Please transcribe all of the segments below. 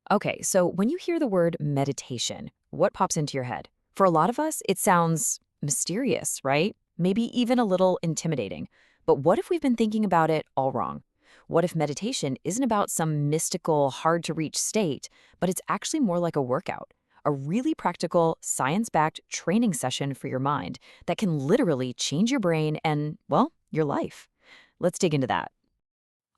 Okay, so when you hear the word meditation, what pops into your head? For a lot of us, it sounds mysterious, right? Maybe even a little intimidating. But what if we've been thinking about it all wrong? What if meditation isn't about some mystical, hard to reach state, but it's actually more like a workout? A really practical, science backed training session for your mind that can literally change your brain and, well, your life. Let's dig into that.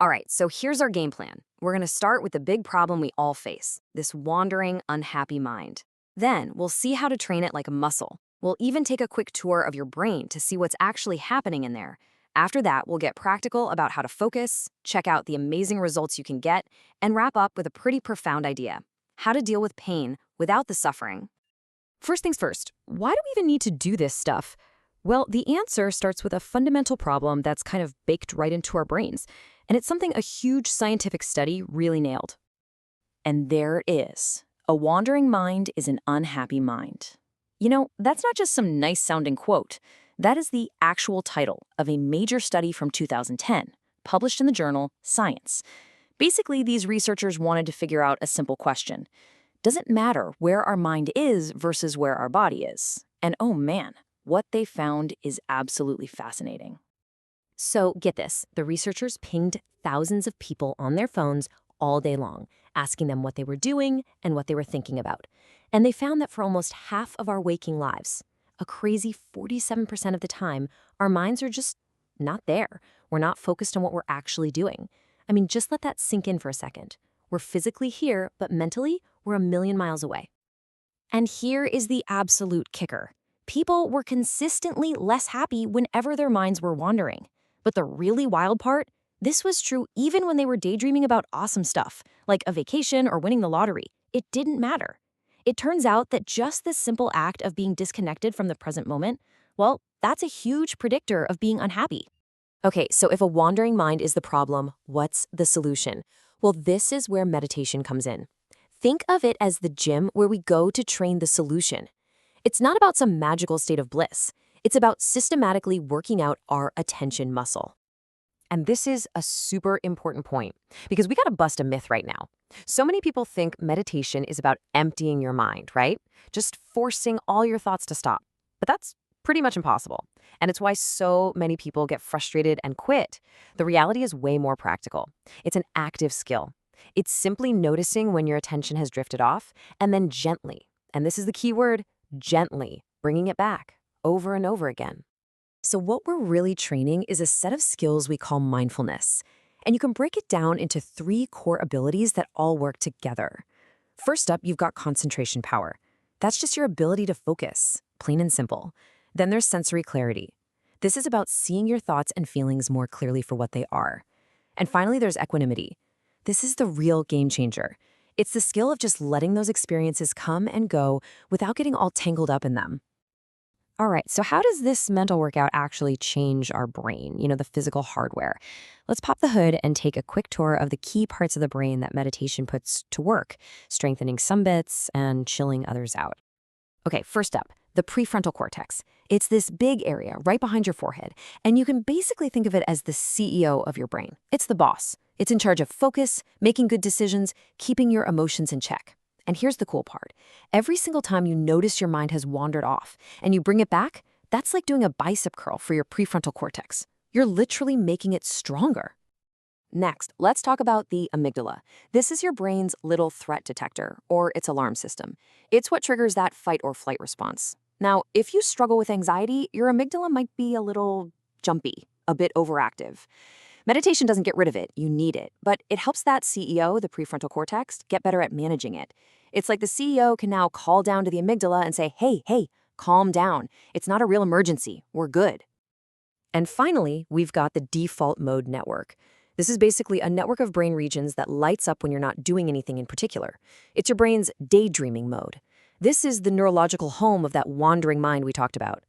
All right, so here's our game plan. We're going to start with the big problem we all face, this wandering, unhappy mind. Then we'll see how to train it like a muscle. We'll even take a quick tour of your brain to see what's actually happening in there. After that, we'll get practical about how to focus, check out the amazing results you can get, and wrap up with a pretty profound idea: how to deal with pain without the suffering. First things first, why do we even need to do this stuff? Well, the answer starts with a fundamental problem that's kind of baked right into our brains, and it's something a huge scientific study really nailed. And there it is. A wandering mind is an unhappy mind. You know, that's not just some nice sounding quote. That is the actual title of a major study from 2010, published in the journal Science. Basically, these researchers wanted to figure out a simple question: does it matter where our mind is versus where our body is? And oh man, what they found is absolutely fascinating. So get this, the researchers pinged thousands of people on their phones all day long, asking them what they were doing and what they were thinking about. And they found that for almost half of our waking lives, a crazy 47% of the time, our minds are just not there. We're not focused on what we're actually doing. I mean, just let that sink in for a second. We're physically here, but mentally, we're a million miles away. And here is the absolute kicker. People were consistently less happy whenever their minds were wandering. But the really wild part, this was true even when they were daydreaming about awesome stuff, like a vacation or winning the lottery. It didn't matter. It turns out that just this simple act of being disconnected from the present moment, well, that's a huge predictor of being unhappy. Okay, so if a wandering mind is the problem, what's the solution? Well, this is where meditation comes in. Think of it as the gym where we go to train the solution. It's not about some magical state of bliss. It's about systematically working out our attention muscle. And this is a super important point because we got to bust a myth right now. So many people think meditation is about emptying your mind, right? Just forcing all your thoughts to stop. But that's pretty much impossible. And it's why so many people get frustrated and quit. The reality is way more practical. It's an active skill. It's simply noticing when your attention has drifted off and then gently, and this is the key word, gently, bringing it back over and over again. So what we're really training is a set of skills we call mindfulness. And you can break it down into 3 core abilities that all work together. First up, you've got concentration power. That's just your ability to focus, plain and simple. Then there's sensory clarity. This is about seeing your thoughts and feelings more clearly for what they are. And finally, there's equanimity. This is the real game changer. It's the skill of just letting those experiences come and go without getting all tangled up in them. All right, so how does this mental workout actually change our brain, the physical hardware? Let's pop the hood and take a quick tour of the key parts of the brain that meditation puts to work, strengthening some bits and chilling others out. Okay, first up, the prefrontal cortex. It's this big area right behind your forehead, and you can basically think of it as the CEO of your brain. It's the boss. It's in charge of focus, making good decisions, keeping your emotions in check. And here's the cool part. Every single time you notice your mind has wandered off and you bring it back, that's like doing a bicep curl for your prefrontal cortex. You're literally making it stronger. Next, let's talk about the amygdala. This is your brain's little threat detector, or its alarm system. It's what triggers that fight or flight response. Now, if you struggle with anxiety, your amygdala might be a little jumpy, a bit overactive. Meditation doesn't get rid of it, you need it, but it helps that CEO, the prefrontal cortex, get better at managing it. It's like the CEO can now call down to the amygdala and say, hey, calm down. It's not a real emergency. We're good. And finally, we've got the default mode network. This is basically a network of brain regions that lights up when you're not doing anything in particular. It's your brain's daydreaming mode. This is the neurological home of that wandering mind we talked about.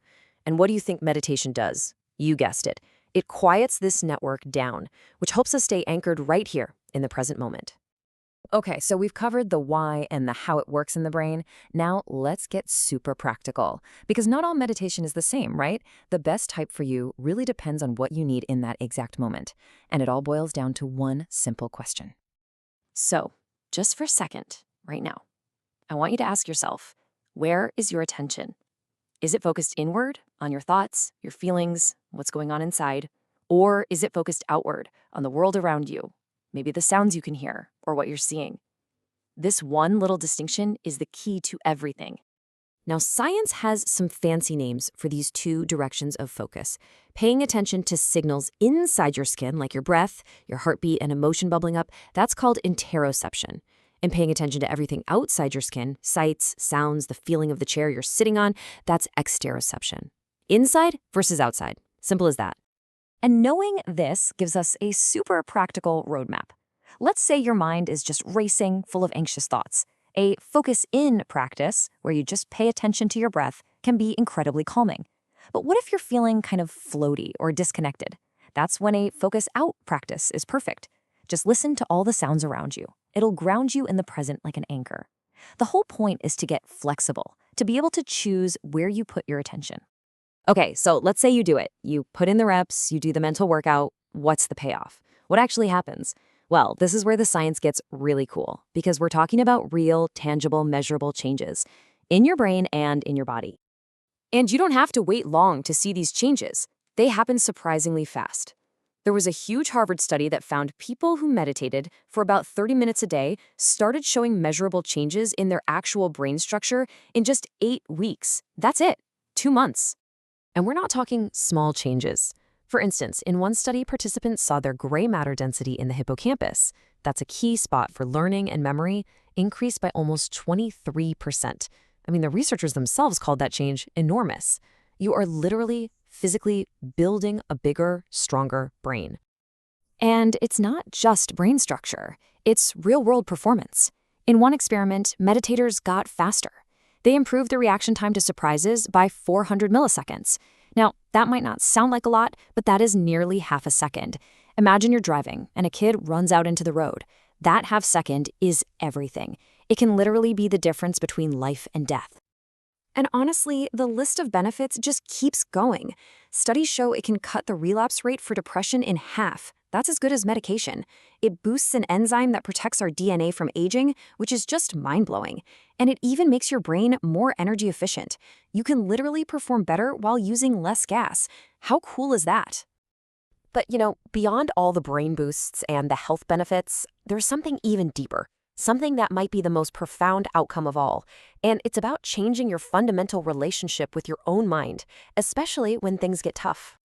And what do you think meditation does? You guessed it. It quiets this network down, which helps us stay anchored right here in the present moment. Okay, so we've covered the why and the how it works in the brain. Now let's get super practical, because not all meditation is the same, right? The best type for you really depends on what you need in that exact moment. And it all boils down to one simple question. So, just for a second, right now. I want you to ask yourself, where is your attention? Is it focused inward on your thoughts, your feelings, what's going on inside? Or is it focused outward on the world around you? Maybe the sounds you can hear or what you're seeing. This one little distinction is the key to everything. Now, science has some fancy names for these two directions of focus. Paying attention to signals inside your skin, like your breath, your heartbeat, and emotion bubbling up, that's called interoception. And paying attention to everything outside your skin, sights, sounds, the feeling of the chair you're sitting on, that's exteroception. Inside versus outside. Simple as that. And knowing this gives us a super practical roadmap. Let's say your mind is just racing, full of anxious thoughts. A focus-in practice, where you just pay attention to your breath, can be incredibly calming. But what if you're feeling kind of floaty or disconnected? That's when a focus-out practice is perfect. Just listen to all the sounds around you. It'll ground you in the present like an anchor. The whole point is to get flexible, to be able to choose where you put your attention. Okay, so let's say you do it. You put in the reps, you do the mental workout. What's the payoff? What actually happens? Well, this is where the science gets really cool, because we're talking about real, tangible, measurable changes in your brain and in your body. And you don't have to wait long to see these changes. They happen surprisingly fast. There was a huge Harvard study that found people who meditated for about 30 minutes a day started showing measurable changes in their actual brain structure in just 8 weeks. That's it, 2 months. And we're not talking small changes. For instance, in one study, participants saw their gray matter density in the hippocampus, that's a key spot for learning and memory, increase by almost 23%. I mean, the researchers themselves called that change enormous. You are literally, physically building a bigger, stronger brain. And it's not just brain structure, it's real-world performance. In one experiment, meditators got faster. They improved the reaction time to surprises by 400 milliseconds. Now, that might not sound like a lot, but that is nearly half a second. Imagine you're driving and a kid runs out into the road. That half second is everything. It can literally be the difference between life and death. And honestly, the list of benefits just keeps going. Studies show it can cut the relapse rate for depression in half. That's as good as medication. It boosts an enzyme that protects our DNA from aging, which is just mind-blowing. And it even makes your brain more energy efficient. You can literally perform better while using less gas. How cool is that? But, beyond all the brain boosts and the health benefits, there's something even deeper. Something that might be the most profound outcome of all. And it's about changing your fundamental relationship with your own mind, especially when things get tough.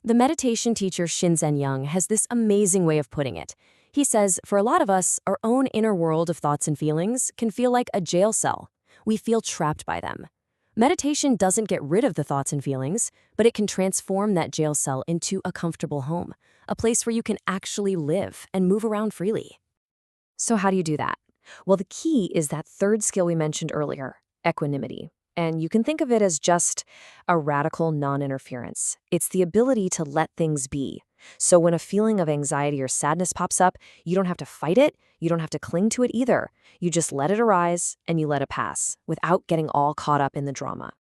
The meditation teacher Shinzen Young has this amazing way of putting it. He says, for a lot of us, our own inner world of thoughts and feelings can feel like a jail cell. We feel trapped by them. Meditation doesn't get rid of the thoughts and feelings, but it can transform that jail cell into a comfortable home, a place where you can actually live and move around freely. So how do you do that? Well, the key is that third skill we mentioned earlier, equanimity. And you can think of it as just a radical non-interference. It's the ability to let things be. So when a feeling of anxiety or sadness pops up, you don't have to fight it, you don't have to cling to it either. You just let it arise and you let it pass without getting all caught up in the drama.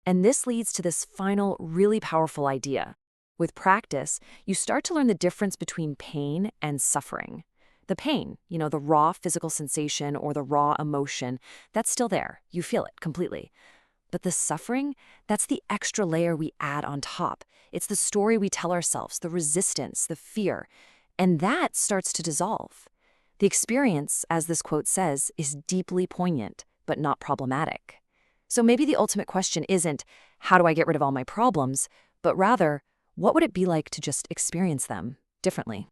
And this leads to this final, really powerful idea. With practice, you start to learn the difference between pain and suffering. The pain, the raw physical sensation or the raw emotion, that's still there. You feel it completely. But the suffering, that's the extra layer we add on top. It's the story we tell ourselves, the resistance, the fear, and that starts to dissolve. The experience, as this quote says, is deeply poignant, but not problematic. So maybe the ultimate question isn't, how do I get rid of all my problems, but rather, what would it be like to just experience them differently?